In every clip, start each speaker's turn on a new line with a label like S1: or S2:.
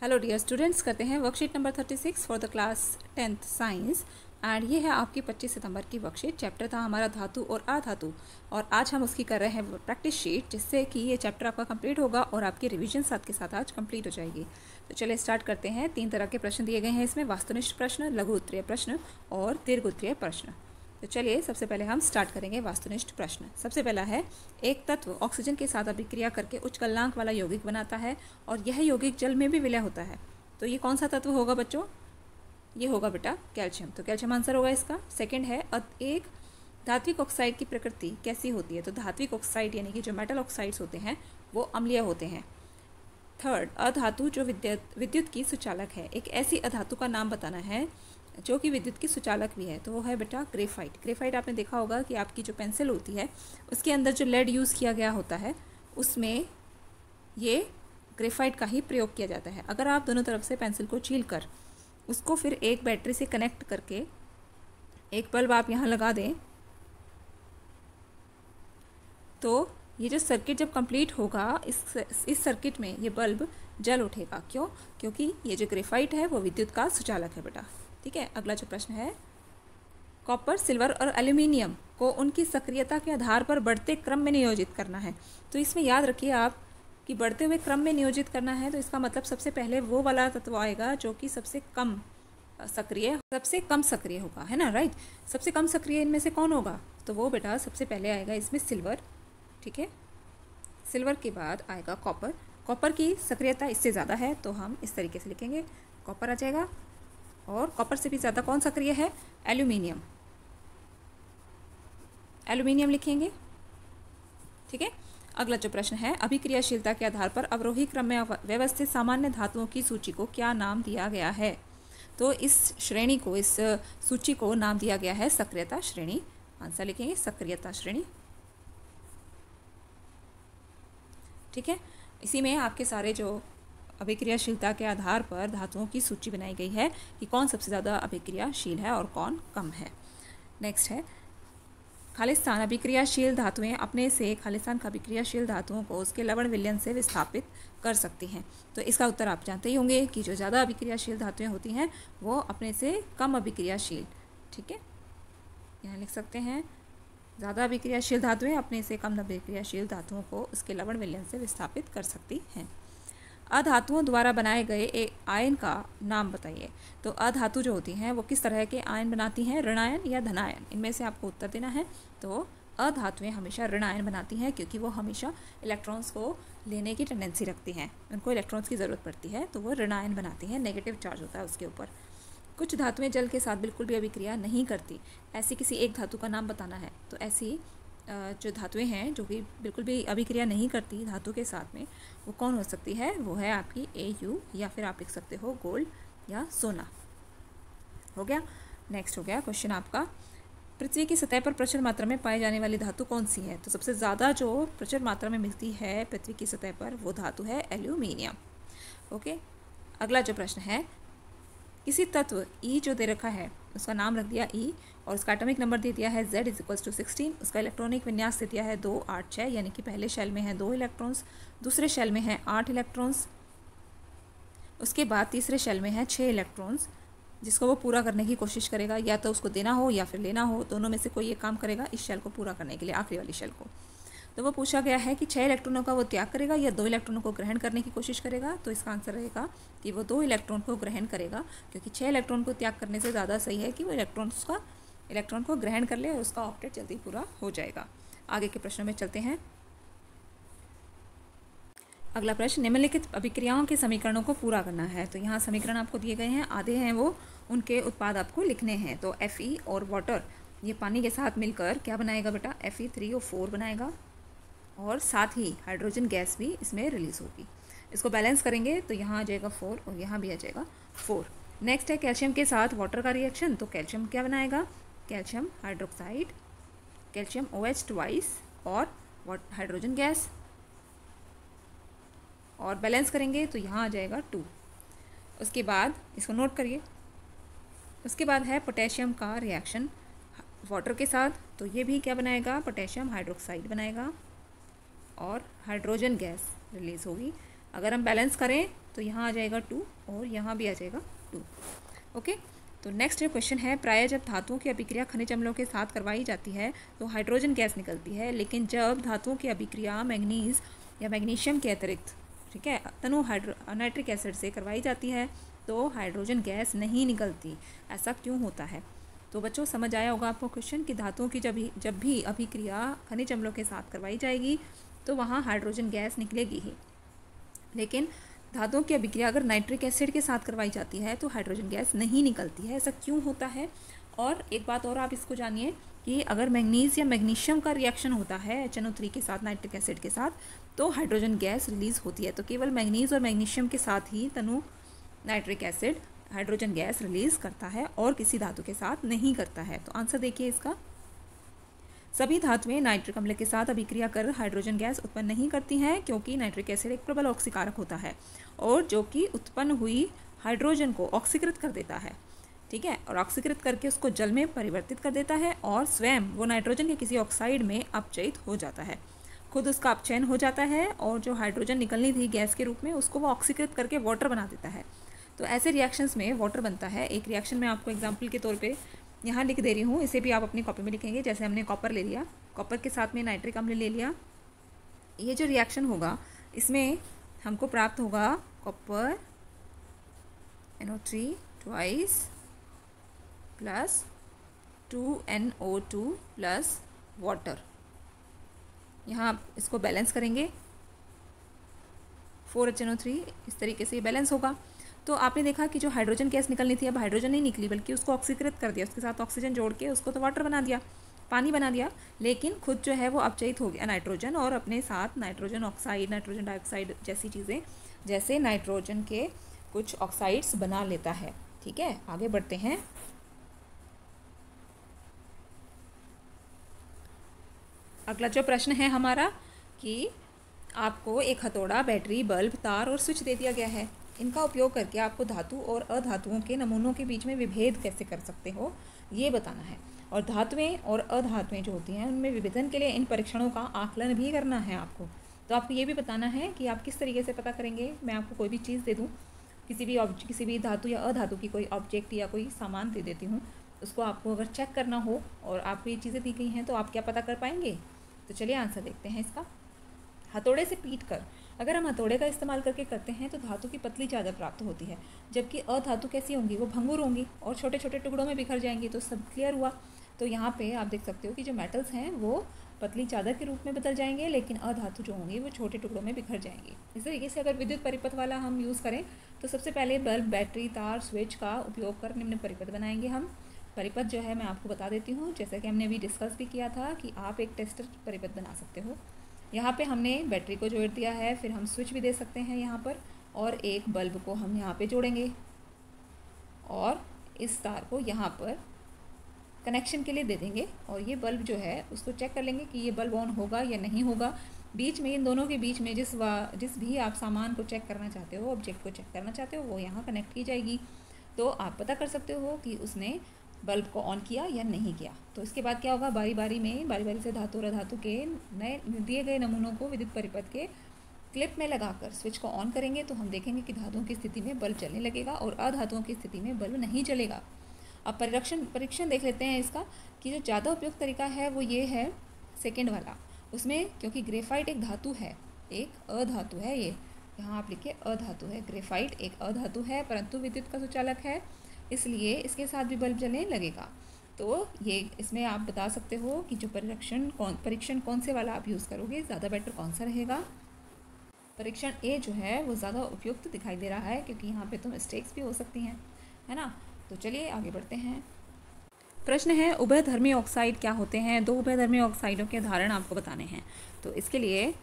S1: Hello dear students, करते हैं worksheet number 36 for the class 10th science. And ये है आपकी 25 सितंबर की वर्कशीट। चैप्टर था हमारा धातु और अधातु, और आज हम उसकी कर रहे हैं प्रैक्टिस शीट, जिससे कि ये चैप्टर आपका कंप्लीट होगा और आपकी रिवीजन साथ के साथ आज कंप्लीट हो जाएगी। तो चलिए स्टार्ट करते हैं। 3 तरह के प्रश्न दिए गए हैं इसमें: वास्तुनिष्ठ प्रश्न, लघु उत्तरीय प्रश्न और दीर्घ उत्तरीय प्रश्न। तो चलिए सबसे पहले हम स्टार्ट करेंगे वास्तुनिष्ठ प्रश्न। सबसे पहला है, एक तत्व ऑक्सीजन के साथ अभिक्रिया करके उच्च गलनांक वाला यौगिक बनाता है और यह यौगिक जल में भी विलय होता है, तो ये कौन सा तत्व होगा बच्चों? ये होगा बेटा कैल्शियम। तो कैल्शियम आंसर होगा इसका। सेकंड है, एक धात्विक ऑक्साइड की प्रकृति कैसी होती है? तो धात्विक ऑक्साइड यानी कि जो मेटल ऑक्साइड्स होते हैं वो अम्लीय होते हैं। थर्ड, अधातु जो विद्युत की सुचालक है। एक ऐसी अधातु का नाम बताना है जो कि विद्युत की सुचालक भी है, तो वो है बेटा ग्रेफाइट। ग्रेफाइट आपने देखा होगा कि आपकी जो पेंसिल होती है उसके अंदर जो लेड यूज़ किया गया होता है उसमें ये ग्रेफाइट का ही प्रयोग किया जाता है। अगर आप दोनों तरफ से पेंसिल को छील कर उसको फिर एक बैटरी से कनेक्ट करके एक बल्ब आप यहाँ लगा दें, तो ये जो सर्किट जब कंप्लीट होगा इस सर्किट में ये बल्ब जल उठेगा। क्यों? क्योंकि ये जो ग्रेफाइट है वो विद्युत का सुचालक है बेटा। ठीक है, अगला जो प्रश्न है, कॉपर, सिल्वर और एल्यूमिनियम को उनकी सक्रियता के आधार पर बढ़ते क्रम में नियोजित करना है। तो इसमें याद रखिए आप कि बढ़ते हुए क्रम में नियोजित करना है, तो इसका मतलब सबसे पहले वो वाला तत्व आएगा जो कि सबसे कम सक्रिय होगा, है ना, राइट। सबसे कम सक्रिय इनमें से कौन होगा? तो वो बेटा सबसे पहले आएगा इसमें सिल्वर। ठीक है, सिल्वर के बाद आएगा कॉपर। कॉपर की सक्रियता इससे ज़्यादा है, तो हम इस तरीके से लिखेंगे, कॉपर आ जाएगा। और कॉपर से भी ज़्यादा कौन सक्रिय है? एल्यूमिनियम। एल्यूमिनियम लिखेंगे। ठीक है, अगला जो प्रश्न है, अभिक्रियाशीलता के आधार पर अवरोही क्रम में व्यवस्थित सामान्य धातुओं की सूची को क्या नाम दिया गया है? तो इस श्रेणी को, इस सूची को नाम दिया गया है सक्रियता श्रेणी। आंसर लिखेंगे सक्रियता श्रेणी। ठीक है, इसी में आपके सारे जो अभिक्रियाशीलता के आधार पर धातुओं की सूची बनाई गई है कि कौन सबसे ज़्यादा अभिक्रियाशील है और कौन कम है। नेक्स्ट है, खालिस्तान अभिक्रियाशील धातुएं अपने से खालिस्तान का अभिक्रियाशील धातुओं को उसके लवण विलयन से विस्थापित कर सकती हैं। तो इसका उत्तर आप जानते ही होंगे कि जो ज़्यादा अभिक्रियाशील धातुएं होती हैं वो अपने से कम अभिक्रियाशील, ठीक है, यहाँ लिख सकते हैं, ज़्यादा अभिक्रियाशील धातुएं अपने से कम अभिक्रियाशील धातुओं को उसके लवण विलयन से विस्थापित कर सकती हैं। अधातुओं द्वारा बनाए गए एक आयन का नाम बताइए। तो अधातु जो होती हैं वो किस तरह के आयन बनाती हैं, ऋणायन या धनायन? इनमें से आपको उत्तर देना है। तो अधातुएं हमेशा ऋणायन बनाती हैं, क्योंकि वो हमेशा इलेक्ट्रॉन्स को लेने की टेंडेंसी रखती हैं, उनको इलेक्ट्रॉन्स की ज़रूरत पड़ती है, तो वो ऋणायन बनाती हैं, नेगेटिव चार्ज होता है उसके ऊपर। कुछ धातुएं जल के साथ बिल्कुल भी अभिक्रिया नहीं करती, ऐसी किसी एक धातु का नाम बताना है। तो ऐसी जो धातुएं हैं जो कि बिल्कुल भी अभिक्रिया नहीं करती धातु के साथ में, वो कौन हो सकती है? वो है आपकी Au, या फिर आप लिख सकते हो गोल्ड या सोना। हो गया। नेक्स्ट हो गया क्वेश्चन आपका, पृथ्वी की सतह पर प्रचुर मात्रा में पाई जाने वाली धातु कौन सी है? तो सबसे ज़्यादा जो प्रचुर मात्रा में मिलती है पृथ्वी की सतह पर वो धातु है एल्यूमिनियम। ओके, अगला जो प्रश्न है, किसी तत्व E जो दे रखा है उसका नाम रख दिया E और उसका एटॉमिक नंबर दे दिया है Z = 16। उसका इलेक्ट्रॉनिक विन्यास दे दिया है 2, 8, 6, यानी कि पहले शेल में है 2 इलेक्ट्रॉन्स, दूसरे शेल में है 8 इलेक्ट्रॉन्स, उसके बाद तीसरे शेल में है 6 इलेक्ट्रॉन्स, जिसको वो पूरा करने की कोशिश करेगा। या तो उसको देना हो या फिर लेना हो, दोनों में से कोई ये काम करेगा इस शेल को पूरा करने के लिए, आखिरी वाली शेल को। तो वो पूछा गया है कि 6 इलेक्ट्रॉनों का वो त्याग करेगा या 2 इलेक्ट्रॉनों को ग्रहण करने की कोशिश करेगा। तो इसका आंसर रहेगा कि वो 2 इलेक्ट्रॉन को ग्रहण करेगा, क्योंकि 6 इलेक्ट्रॉन को त्याग करने से ज़्यादा सही है कि वो इलेक्ट्रॉन को ग्रहण कर ले और उसका ऑक्टेट जल्दी पूरा हो जाएगा। आगे के प्रश्नों में चलते हैं। अगला प्रश्न, निम्नलिखित अभिक्रियाओं के समीकरणों को पूरा करना है। तो यहाँ समीकरण आपको दिए गए हैं, आधे हैं वो, उनके उत्पाद आपको लिखने हैं। तो Fe और वाटर, ये पानी के साथ मिलकर क्या बनाएगा बेटा? Fe3O4 बनाएगा, और साथ ही हाइड्रोजन गैस भी इसमें रिलीज़ होगी। इसको बैलेंस करेंगे तो यहाँ आ जाएगा 4 और यहाँ भी आ जाएगा 4। नेक्स्ट है कैल्शियम के साथ वाटर का रिएक्शन। तो कैल्शियम क्या बनाएगा? Calcium hydroxide, calcium OH twice और हाइड्रोजन गैस, और बैलेंस करेंगे तो यहाँ आ जाएगा 2। उसके बाद इसको नोट करिए, उसके बाद है पोटेशियम का रिएक्शन वाटर के साथ। तो ये भी क्या बनाएगा? पोटेशियम हाइड्रोक्साइड बनाएगा और हाइड्रोजन गैस रिलीज़ होगी। अगर हम बैलेंस करें तो यहाँ आ जाएगा 2 और यहाँ भी आ जाएगा 2। ओके, तो नेक्स्ट क्वेश्चन है, प्रायः जब धातुओं की अभिक्रिया खनिज अम्लों के साथ करवाई जाती है तो हाइड्रोजन गैस निकलती है, लेकिन जब धातुओं की अभिक्रिया मैग्नीज या मैग्नीशियम के अतिरिक्त, ठीक है, तनु नाइट्रिक एसिड से करवाई जाती है तो हाइड्रोजन गैस नहीं निकलती। ऐसा क्यों होता है? तो बच्चों समझ आया होगा आपको क्वेश्चन कि धातुओं की जब भी अभिक्रिया खनिज अम्लों के साथ करवाई जाएगी तो वहाँ हाइड्रोजन गैस निकलेगी ही, लेकिन धातुओं की अभिक्रिया अगर नाइट्रिक एसिड के साथ करवाई जाती है तो हाइड्रोजन गैस नहीं निकलती है। ऐसा क्यों होता है? और एक बात और आप इसको जानिए कि अगर मैग्नीज या मैग्नीशियम का रिएक्शन होता है HNO3 के साथ नाइट्रिक एसिड के साथ तो हाइड्रोजन गैस रिलीज़ होती है। तो केवल मैग्नीज और मैग्नीशियम के साथ ही तनु nitric acid hydrogen gas release करता है और किसी धातु के साथ नहीं करता है। तो आंसर देखिए इसका, सभी धातुएं नाइट्रिक अम्ल के साथ अभिक्रिया कर हाइड्रोजन गैस उत्पन्न नहीं करती हैं, क्योंकि नाइट्रिक एसिड एक प्रबल ऑक्सीकारक होता है और जो कि उत्पन्न हुई हाइड्रोजन को ऑक्सीकृत कर देता है, ठीक है, और ऑक्सीकृत करके उसको जल में परिवर्तित कर देता है और स्वयं वो नाइट्रोजन के किसी ऑक्साइड में अपचयित हो जाता है, खुद उसका अपचयन हो जाता है और जो हाइड्रोजन निकलनी थी गैस के रूप में उसको वो ऑक्सीकृत करके वाटर बना देता है। तो ऐसे रिएक्शंस में वाटर बनता है। एक रिएक्शन में आपको एग्जाम्पल के तौर पे यहाँ लिख दे रही हूँ, इसे भी आप अपनी कॉपी में लिखेंगे। जैसे हमने कॉपर ले लिया, कॉपर के साथ में नाइट्रिक अम्ल ले लिया, ये जो रिएक्शन होगा इसमें हमको प्राप्त होगा copper NO3 twice plus 2NO2 plus water. यहाँ आप इसको बैलेंस करेंगे 4HNO3, इस तरीके से ये बैलेंस होगा। तो आपने देखा कि जो हाइड्रोजन गैस निकलनी थी अब हाइड्रोजन नहीं निकली, बल्कि उसको ऑक्सीकृत कर दिया, उसके साथ ऑक्सीजन जोड़ के उसको तो वाटर बना दिया, पानी बना दिया, लेकिन खुद जो है वो अपचयित हो गया नाइट्रोजन और अपने साथ नाइट्रोजन ऑक्साइड, नाइट्रोजन डाइऑक्साइड जैसी चीज़ें, जैसे नाइट्रोजन के कुछ ऑक्साइड्स बना लेता है। ठीक है, आगे बढ़ते हैं। अगला जो प्रश्न है हमारा कि आपको एक हथौड़ा, बैटरी, बल्ब, तार और स्विच दे दिया गया है। इनका उपयोग करके आपको धातु और अधातुओं के नमूनों के बीच में विभेद कैसे कर सकते हो ये बताना है, और धातुएं और अधातुएं जो होती हैं उनमें विभेदन के लिए इन परीक्षणों का आकलन भी करना है आपको। तो आपको ये भी बताना है कि आप किस तरीके से पता करेंगे। मैं आपको कोई भी चीज़ दे दूँ, किसी भी धातु या अधातु की कोई ऑब्जेक्ट या कोई सामान दे देती हूँ, उसको आपको अगर चेक करना हो और आपको ये चीज़ें दी गई हैं तो आप क्या पता कर पाएंगे। तो चलिए आंसर देखते हैं इसका। हथौड़े से पीट कर, अगर हम हथौड़े का इस्तेमाल करके करते हैं तो धातु की पतली चादर प्राप्त होती है, जबकि अधातु कैसी होंगी, वो भंगुर होंगी और छोटे छोटे टुकड़ों में बिखर जाएंगी। तो सब क्लियर हुआ। तो यहाँ पे आप देख सकते हो कि जो मेटल्स हैं वो पतली चादर के रूप में बदल जाएंगे, लेकिन अधातु जो होंगी वो छोटे टुकड़ों में बिखर जाएंगी। इस तरीके से अगर विद्युत परिपथ वाला हम यूज़ करें तो सबसे पहले बल्ब, बैटरी, तार, स्विच का उपयोग कर निम्न परिपथ बनाएंगे हम। परिपथ जो है मैं आपको बता देती हूँ, जैसा कि हमने अभी डिस्कस भी किया था कि आप एक टेस्टर परिपथ बना सकते हो। यहाँ पे हमने बैटरी को जोड़ दिया है, फिर हम स्विच भी दे सकते हैं यहाँ पर, और एक बल्ब को हम यहाँ पे जोड़ेंगे और इस तार को यहाँ पर कनेक्शन के लिए दे देंगे, और ये बल्ब जो है उसको चेक कर लेंगे कि ये बल्ब ऑन होगा या नहीं होगा। बीच में, इन दोनों के बीच में जिस भी आप सामान को चेक करना चाहते हो, ऑब्जेक्ट को चेक करना चाहते हो, वो यहाँ कनेक्ट की जाएगी। तो आप पता कर सकते हो कि उसने बल्ब को ऑन किया या नहीं किया। तो इसके बाद क्या होगा, बारी बारी से धातु और अधातु के नए दिए गए नमूनों को विद्युत परिपथ के क्लिप में लगाकर स्विच को ऑन करेंगे तो हम देखेंगे कि धातुओं की स्थिति में बल्ब चलने लगेगा और अधातुओं की स्थिति में बल्ब नहीं चलेगा। अब परीक्षण देख लेते हैं इसका कि जो ज़्यादा उपयुक्त तरीका है वो ये है सेकेंड वाला। उसमें क्योंकि ग्रेफाइट एक धातु है, एक अधातु है, ये यहाँ आप लिखिए अधातु है, ग्रेफाइट एक अधातु है परंतु विद्युत का सुचालक है, इसलिए इसके साथ भी बल्ब जलने लगेगा। तो ये इसमें आप बता सकते हो कि जो परीक्षण कौन से वाला आप यूज़ करोगे, ज़्यादा बेटर कौन सा रहेगा। परीक्षण ए जो है वो ज़्यादा उपयुक्त दिखाई दे रहा है, क्योंकि यहाँ पे तो मिस्टेक्स भी हो सकती हैं, है ना। तो चलिए आगे बढ़ते हैं। प्रश्न है, उभयधर्मी ऑक्साइड क्या होते हैं? दो उभयधर्मी ऑक्साइडों के उदाहरण आपको बताने हैं। तो इसके लिए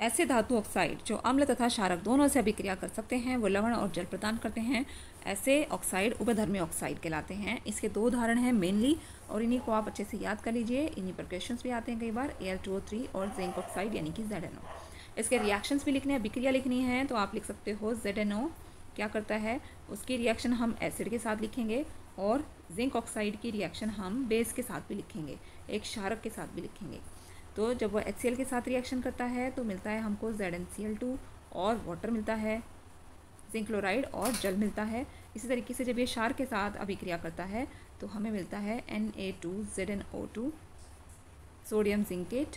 S1: ऐसे धातु ऑक्साइड जो अम्ल तथा क्षारक दोनों से अभिक्रिया कर सकते हैं, वो लवण और जल प्रदान करते हैं, ऐसे ऑक्साइड उभयधर्मी ऑक्साइड कहलाते हैं। इसके दो उदाहरण हैं मेनली, और इन्हीं को आप अच्छे से याद कर लीजिए, इन्हीं पर क्वेश्चंस भी आते हैं कई बार, Al2O3 और जिंक ऑक्साइड यानी कि ZNO। इसके रिएक्शंस भी लिखने हैं, अभिक्रिया लिखनी है, तो आप लिख सकते हो ZNO क्या करता है, उसकी रिएक्शन हम एसिड के साथ लिखेंगे, और जिंक ऑक्साइड की रिएक्शन हम बेस के साथ भी लिखेंगे, एक क्षारक के साथ भी लिखेंगे। तो जब वो HCl के साथ रिएक्शन करता है तो मिलता है हमको ZnCl2 और वाटर मिलता है जिंक क्लोराइड और जल मिलता है। इसी तरीके से जब ये क्षार के साथ अभिक्रिया करता है तो हमें मिलता है Na2ZnO2, सोडियम जिंकेट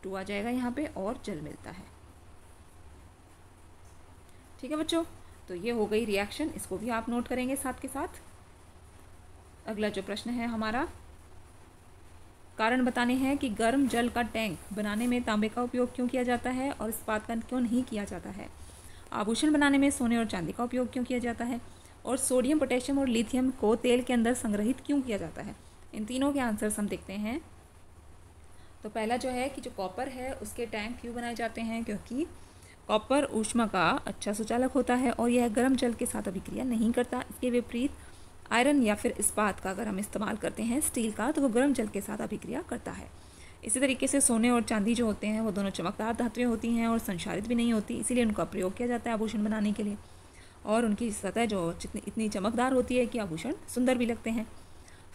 S1: 2 आ जाएगा यहाँ पे, और जल मिलता है। ठीक है बच्चों, तो ये हो गई रिएक्शन, इसको भी आप नोट करेंगे साथ के साथ। अगला जो प्रश्न है हमारा, कारण बताने हैं कि गर्म जल का टैंक बनाने में तांबे का उपयोग क्यों किया जाता है और इस्पात का क्यों नहीं किया जाता है। आभूषण बनाने में सोने और चांदी का उपयोग क्यों किया जाता है, और सोडियम, पोटेशियम और लिथियम को तेल के अंदर संग्रहित क्यों किया जाता है। इन तीनों के आंसर्स हम देखते हैं। तो पहला जो है कि जो कॉपर है उसके टैंक क्यों बनाए जाते हैं, क्योंकि कॉपर ऊष्मा का अच्छा सुचालक होता है और यह गर्म जल के साथ अभिक्रिया नहीं करता। इसके विपरीत आयरन या फिर इस्पात का अगर हम इस्तेमाल करते हैं, स्टील का, तो वो गर्म जल के साथ अभिक्रिया करता है। इसी तरीके से सोने और चांदी जो होते हैं वो दोनों चमकदार धातुएं होती हैं और संक्षारित भी नहीं होती, इसीलिए उनका प्रयोग किया जाता है आभूषण बनाने के लिए, और उनकी सतह जो इतनी चमकदार होती है कि आभूषण सुंदर भी लगते हैं।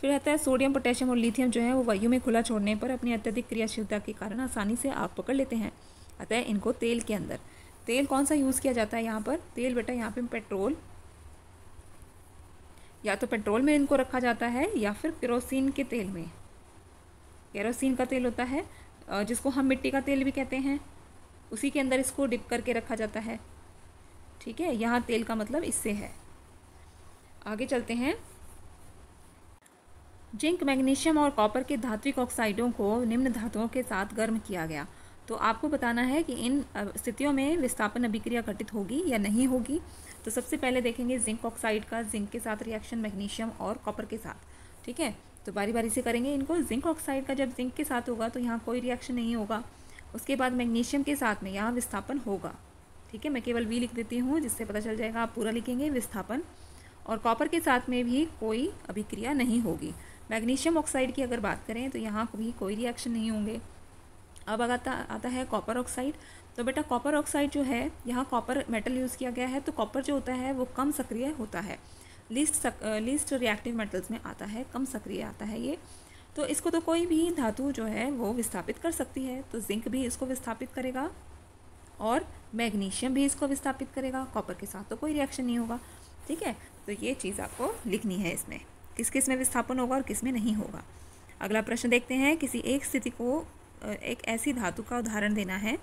S1: फिर रहता है सोडियम, पोटेशियम और लिथियम जो है वो वायु में खुला छोड़ने पर अपनी अत्यधिक क्रियाशीलता के कारण आसानी से आग पकड़ लेते हैं, अतः इनको तेल के अंदर, तेल कौन सा यूज़ किया जाता है यहाँ पर, तेल बेटा यहाँ पे पेट्रोल, या तो पेट्रोल में इनको रखा जाता है या फिर केरोसिन के तेल में। केरोसिन का तेल होता है जिसको हम मिट्टी का तेल भी कहते हैं, उसी के अंदर इसको डिप करके रखा जाता है। ठीक है, यहाँ तेल का मतलब इससे है। आगे चलते हैं। जिंक, मैग्नीशियम और कॉपर के धात्विक ऑक्साइडों को निम्न धातुओं के साथ गर्म किया गया, तो आपको बताना है कि इन स्थितियों में विस्थापन अभिक्रिया घटित होगी या नहीं होगी। तो सबसे पहले देखेंगे जिंक ऑक्साइड का जिंक के साथ रिएक्शन मैग्नीशियम और कॉपर के साथ। ठीक है, तो बारी बारी से करेंगे इनको। जिंक ऑक्साइड का जब जिंक के साथ होगा तो यहाँ कोई रिएक्शन नहीं होगा। उसके बाद मैग्नीशियम के साथ में यहाँ विस्थापन होगा। ठीक है, मैं केवल वी लिख देती हूँ जिससे पता चल जाएगा, आप पूरा लिखेंगे विस्थापन। और कॉपर के साथ में भी कोई अभिक्रिया नहीं होगी। मैग्नीशियम ऑक्साइड की अगर बात करें तो यहाँ भी कोई रिएक्शन नहीं होंगे। अब आता है कॉपर ऑक्साइड। तो बेटा कॉपर ऑक्साइड जो है, यहाँ कॉपर मेटल यूज़ किया गया है, तो कॉपर जो होता है वो कम सक्रिय होता है, लीस्ट रिएक्टिव मेटल्स में आता है, कम सक्रिय आता है ये। तो इसको तो कोई भी धातु जो है वो विस्थापित कर सकती है, तो जिंक भी इसको विस्थापित करेगा और मैग्नीशियम भी इसको विस्थापित करेगा। कॉपर के साथ तो कोई रिएक्शन नहीं होगा। ठीक है, तो ये चीज़ आपको लिखनी है इसमें, किस किस में विस्थापन होगा और किस में नहीं होगा। अगला प्रश्न देखते हैं। किसी एक स्थिति को एक ऐसी धातु का उदाहरण देना है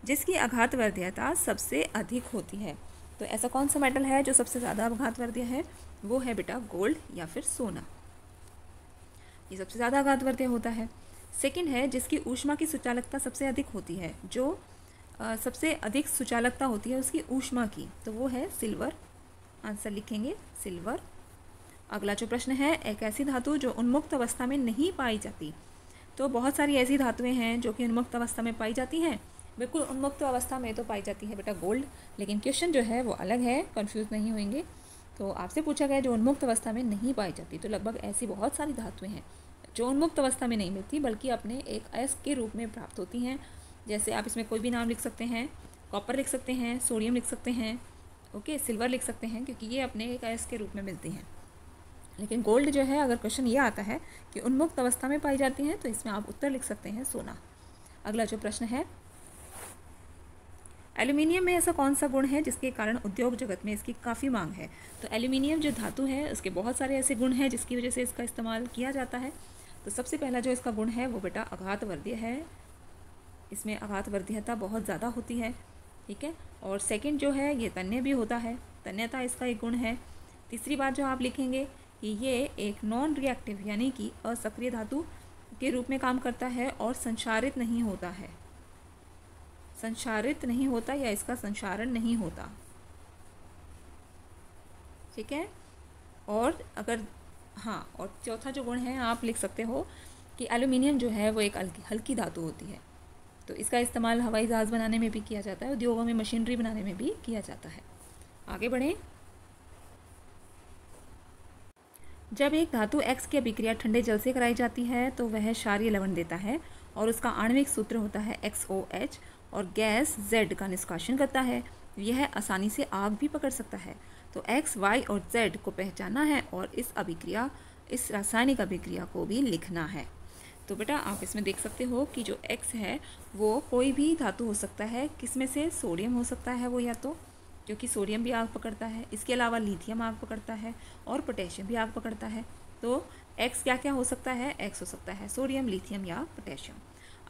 S1: जिसकी आघातवर्ध्यता सबसे अधिक होती है। तो ऐसा कौन सा मेटल है जो सबसे ज़्यादा आघातवर्ध्य है, वो है बेटा गोल्ड या फिर सोना, ये सबसे ज़्यादा आघातवर्ध्य होता है। सेकंड है जिसकी ऊष्मा की सुचालकता सबसे अधिक होती है, जो सबसे अधिक सुचालकता होती है उसकी ऊष्मा की, तो वो है सिल्वर। आंसर लिखेंगे सिल्वर। अगला जो प्रश्न है, एक ऐसी धातु जो उन्मुक्त अवस्था में नहीं पाई जाती। तो बहुत सारी ऐसी धातुएं हैं जो कि उन्मुक्त अवस्था में पाई जाती हैं। बिल्कुल उन्मुक्त अवस्था में तो पाई जाती है बेटा गोल्ड, लेकिन क्वेश्चन जो है वो अलग है, कंफ्यूज नहीं होंगे। तो आपसे पूछा गया जो उन्मुक्त अवस्था में नहीं पाई जाती, तो लगभग ऐसी बहुत सारी धातुएं हैं जो उन्मुक्त अवस्था में नहीं मिलती बल्कि अपने एक अयस्क के रूप में प्राप्त होती हैं। जैसे आप इसमें कोई भी नाम लिख सकते हैं, कॉपर लिख सकते हैं, सोडियम लिख सकते हैं, ओके, सिल्वर लिख सकते हैं, क्योंकि ये अपने एक अयस्क के रूप में मिलती हैं। लेकिन गोल्ड जो है, अगर क्वेश्चन ये आता है कि उन्मुक्त अवस्था में पाई जाती हैं, तो इसमें आप उत्तर लिख सकते हैं सोना। अगला जो प्रश्न है, एल्यूमिनियम में ऐसा कौन सा गुण है जिसके कारण उद्योग जगत में इसकी काफ़ी मांग है। तो एल्यूमिनियम जो धातु है उसके बहुत सारे ऐसे गुण हैं जिसकी वजह से इसका इस्तेमाल किया जाता है। तो सबसे पहला जो इसका गुण है वो बेटा आघातवर्ध्य है, इसमें आघातवर्ध्यता बहुत ज़्यादा होती है। ठीक है, और सेकंड जो है ये तन्य भी होता है, तन्यता इसका एक गुण है। तीसरी बात जो आप लिखेंगे कि ये एक नॉन रिएक्टिव यानी कि असक्रिय धातु के रूप में काम करता है और संक्षारित नहीं होता है, संक्षारित नहीं होता या इसका संक्षारण नहीं होता। ठीक है, और अगर हाँ, और चौथा जो गुण है आप लिख सकते हो कि एल्यूमिनियम जो है वो एक हल्की धातु होती है, तो इसका इस्तेमाल हवाई जहाज़ बनाने में भी किया जाता है, उद्योगों में मशीनरी बनाने में भी किया जाता है। आगे बढ़ें। जब एक धातु X की अभिक्रिया ठंडे जल से कराई जाती है तो वह क्षारीय लवण देता है और उसका आणविक सूत्र होता है XOH और गैस Z का निष्कासन करता है। यह आसानी से आग भी पकड़ सकता है। तो X, Y और Z को पहचानना है और इस रासायनिक अभिक्रिया को भी लिखना है। तो बेटा आप इसमें देख सकते हो कि जो X है वो कोई भी धातु हो सकता है, किसमें से, सोडियम हो सकता है वो, या तो क्योंकि सोडियम भी आग पकड़ता है, इसके अलावा लिथियम आग पकड़ता है और पोटेशियम भी आग पकड़ता है। तो एक्स क्या क्या हो सकता है? एक्स हो सकता है सोडियम, लिथियम या पोटेशियम।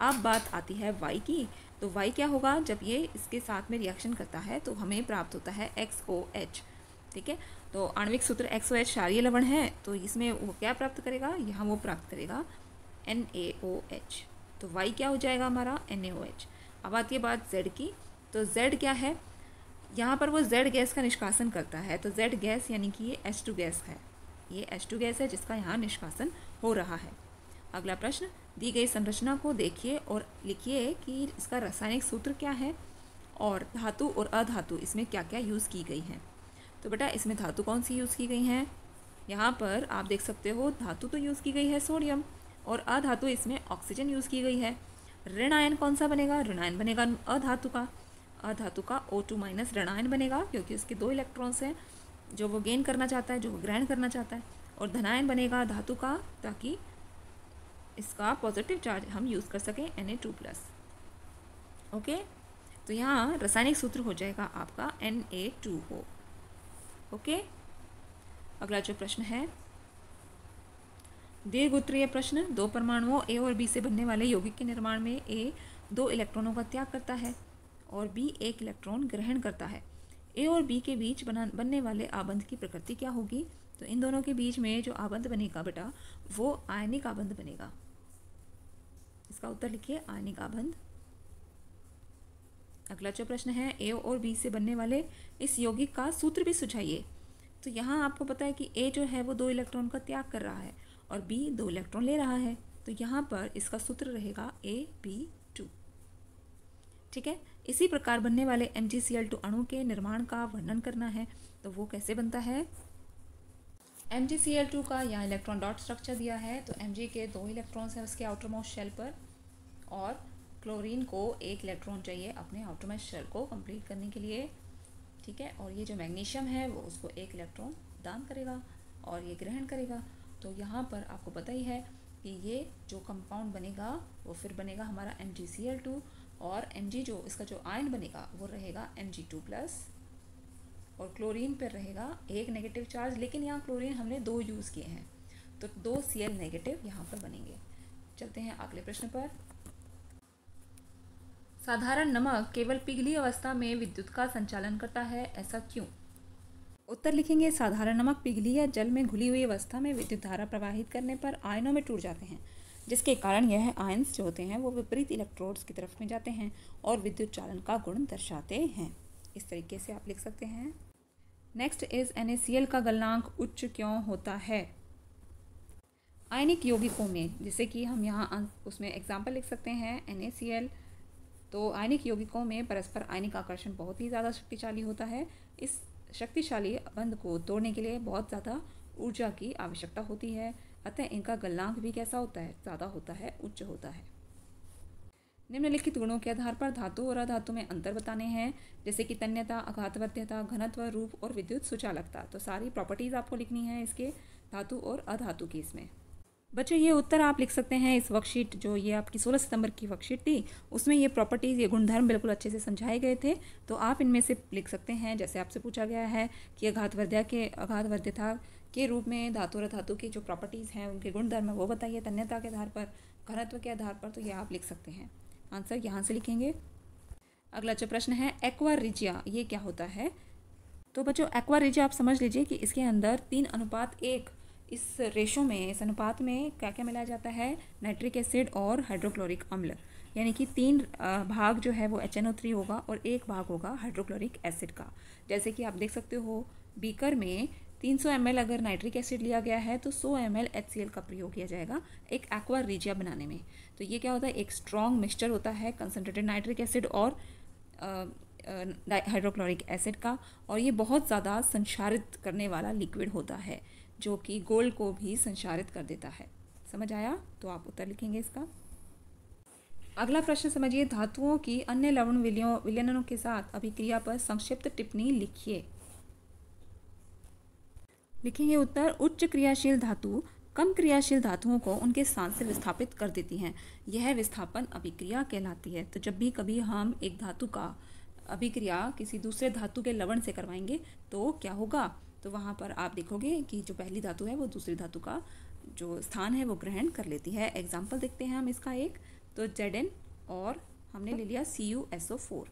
S1: अब बात आती है वाई की। तो वाई क्या होगा? जब ये इसके साथ में रिएक्शन करता है तो हमें प्राप्त होता है XOH। ठीक है, तो आणविक सूत्र XOH क्षारीय लवण है, तो इसमें वो क्या प्राप्त करेगा? यहाँ वो प्राप्त करेगा NaOH। तो वाई क्या हो जाएगा हमारा? NaOH। अब आती है बात Z की। तो Z क्या है? यहाँ पर वो Z गैस का निष्कासन करता है। तो Z गैस यानी कि ये H2 गैस है, ये H2 गैस है जिसका यहाँ निष्कासन हो रहा है। अगला प्रश्न, दी गई संरचना को देखिए और लिखिए कि इसका रासायनिक सूत्र क्या है और धातु और अधातु इसमें क्या क्या यूज़ की गई हैं। तो बेटा इसमें धातु कौन सी यूज़ की गई हैं? यहाँ पर आप देख सकते हो धातु तो यूज़ की गई है सोडियम और अधातु इसमें ऑक्सीजन यूज़ की गई है। ऋण आयन कौन सा बनेगा? ऋण आयन बनेगा अधातु का O2- ऋण आयन बनेगा, क्योंकि उसके 2 इलेक्ट्रॉन्स हैं जो वो गेन करना चाहता है, जो वो ग्रहण करना चाहता है। और धनायन बनेगा धातु का, ताकि इसका पॉजिटिव चार्ज हम यूज़ कर सकें Na2+। ओके, तो यहाँ रासायनिक सूत्र हो जाएगा आपका Na2O। ओके, अगला जो प्रश्न है दीर्घ उत्तरीय प्रश्न। 2 परमाणुओं A और B से बनने वाले यौगिक के निर्माण में A 2 इलेक्ट्रॉनों का त्याग करता है और B 1 इलेक्ट्रॉन ग्रहण करता है। A और B के बीच बनने वाले आबंध की प्रकृति क्या होगी? तो इन दोनों के बीच में जो आबंध बनेगा बेटा वो आयनिक आबंध बनेगा। इसका उत्तर लिखिए आयनिक आबंध। अगला जो प्रश्न है A और B से बनने वाले इस यौगिक का सूत्र भी सुझाइए। तो यहाँ आपको पता है कि A जो है वो 2 इलेक्ट्रॉन का त्याग कर रहा है और B 2 इलेक्ट्रॉन ले रहा है, तो यहाँ पर इसका सूत्र रहेगा AB2। ठीक है, इसी प्रकार बनने वाले MgCl2 अणु के निर्माण का वर्णन करना है। तो वो कैसे बनता है? MgCl2 का यहाँ इलेक्ट्रॉन डॉट स्ट्रक्चर दिया है। तो Mg के 2 इलेक्ट्रॉन्स हैं उसके आउटर मोस्ट शेल पर और क्लोरीन को 1 इलेक्ट्रॉन चाहिए अपने आउटर मोस्ट शेल को कंप्लीट करने के लिए। ठीक है, और ये जो मैग्नीशियम है वो उसको 1 इलेक्ट्रॉन दान करेगा और ये ग्रहण करेगा। तो यहाँ पर आपको पता ही है कि ये जो कंपाउंड बनेगा वो फिर बनेगा हमारा MgCl2 और Mg जो इसका जो आयन बनेगा वो रहेगा Mg2+ और क्लोरीन पर रहेगा 1 नेगेटिव चार्ज। लेकिन यहाँ क्लोरीन हमने 2 यूज़ किए हैं, तो 2 Cl नेगेटिव यहाँ पर बनेंगे। चलते हैं अगले प्रश्न पर। साधारण नमक केवल पिघली अवस्था में विद्युत का संचालन करता है, ऐसा क्यों? उत्तर लिखेंगे साधारण नमक पिघली या जल में घुली हुई अवस्था में विद्युत धारा प्रवाहित करने पर आयनों में टूट जाते हैं, जिसके कारण यह आयन्स जो होते हैं वो विपरीत इलेक्ट्रोड्स की तरफ में जाते हैं और विद्युत चालन का गुण दर्शाते हैं। इस तरीके से आप लिख सकते हैं। नेक्स्ट इज NaCl का गलनांक उच्च क्यों होता है? आयनिक यौगिकों में, जैसे कि हम यहाँ उसमें एग्जाम्पल लिख सकते हैं NaCl। तो आयनिक यौगिकों में परस्पर आयनिक आकर्षण बहुत ही ज़्यादा शक्तिशाली होता है। इस शक्तिशाली बंध को तोड़ने के लिए बहुत ज़्यादा ऊर्जा की आवश्यकता होती है, अतः इनका गलनांक भी कैसा होता है? ज़्यादा होता है, उच्च होता है। निम्नलिखित गुणों के आधार पर धातु और अधातु में अंतर बताने हैं, जैसे कि तन्यता, आघातवद्यता, घनत्व, रूप और विद्युत सुचालकता। तो सारी प्रॉपर्टीज़ आपको लिखनी है इसके धातु और अधातु की। इसमें बच्चों ये उत्तर आप लिख सकते हैं। इस वर्कशीट जो ये आपकी 16 सितंबर की वर्कशीट थी उसमें ये प्रॉपर्टीज़, ये गुणधर्म बिल्कुल अच्छे से समझाए गए थे। तो आप इनमें से लिख सकते हैं। जैसे आपसे पूछा गया है कि आघातवद्यता के रूप में धातु और अधातु की जो प्रॉपर्टीज़ हैं उनके गुणधर्म वो बताइए तन्यता के आधार पर, घनत्व के आधार पर। तो ये आप लिख सकते हैं, आंसर यहाँ से लिखेंगे। अगला जो प्रश्न है एक्वा रिजिया, ये क्या होता है? तो बच्चों एक्वा रिजिया आप समझ लीजिए कि इसके अंदर 3:1 इस रेशो में, इस अनुपात में क्या क्या मिलाया जाता है? नाइट्रिक एसिड और हाइड्रोक्लोरिक अम्ल, यानी कि 3 भाग जो है वो HNO3 होगा और 1 भाग होगा हाइड्रोक्लोरिक एसिड का। जैसे कि आप देख सकते हो बीकर में 300 ml अगर नाइट्रिक एसिड लिया गया है तो 100 ml HCl का प्रयोग किया जाएगा एक एक्वा रिजिया बनाने में। तो ये क्या होता है? एक स्ट्रॉन्ग मिक्सचर होता है कंसनट्रेटेड नाइट्रिक एसिड और हाइड्रोक्लोरिक एसिड का, और ये बहुत ज़्यादा संक्षारित करने वाला लिक्विड होता है जो कि गोल्ड को भी संक्षारित कर देता है। समझ आया? तो आप उत्तर लिखेंगे इसका। अगला प्रश्न समझिए, धातुओं की अन्य लवण विलयनों के साथ अभिक्रिया पर संक्षिप्त टिप्पणी लिखिए। लिखेंगे उत्तर, उच्च क्रियाशील धातु कम क्रियाशील धातुओं को उनके स्थान से विस्थापित कर देती हैं। यह विस्थापन अभिक्रिया कहलाती है। तो जब भी कभी हम एक धातु का अभिक्रिया किसी दूसरे धातु के लवण से करवाएंगे तो क्या होगा, तो वहाँ पर आप देखोगे कि जो पहली धातु है वो दूसरी धातु का जो स्थान है वो ग्रहण कर लेती है। एग्जाम्पल देखते हैं हम इसका एक, तो Zn और हमने ले लिया CuSO4।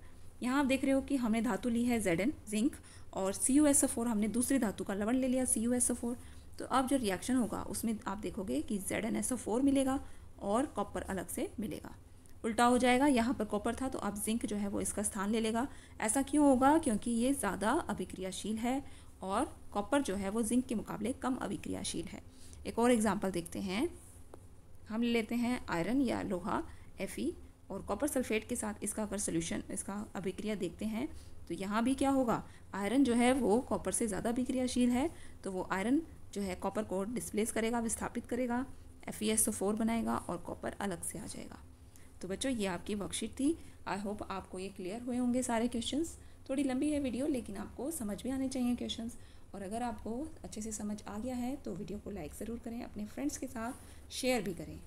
S1: यहाँ आप देख रहे हो कि हमने धातु ली है Zn जिंक और CuSO4 हमने दूसरी धातु का लवण ले लिया CuSO4। तो अब जो रिएक्शन होगा उसमें आप देखोगे कि ZnSO4 मिलेगा और कॉपर अलग से मिलेगा। उल्टा हो जाएगा, यहाँ पर कॉपर था तो अब जिंक जो है वो इसका स्थान ले लेगा। ऐसा क्यों होगा, क्योंकि ये ज़्यादा अभिक्रियाशील है और कॉपर जो है वो जिंक के मुकाबले कम अभिक्रियाशील है। एक और एग्जांपल देखते हैं, हम ले लेते हैं आयरन या लोहा Fe और कॉपर सल्फेट के साथ इसका अगर सोल्यूशन, इसका अभिक्रिया देखते हैं तो यहाँ भी क्या होगा, आयरन जो है वो कॉपर से ज़्यादा अभिक्रियाशील है, तो वो आयरन जो है कॉपर को डिस्प्लेस करेगा, विस्थापित करेगा, FeSO4 बनाएगा और कॉपर अलग से आ जाएगा। तो बच्चों ये आपकी वर्कशीट थी। आई होप आपको ये क्लियर हुए होंगे सारे क्वेश्चंस। थोड़ी लंबी है वीडियो लेकिन आपको समझ भी आने चाहिए क्वेश्चंस, और अगर आपको अच्छे से समझ आ गया है तो वीडियो को लाइक ज़रूर करें, अपने फ्रेंड्स के साथ शेयर भी करें।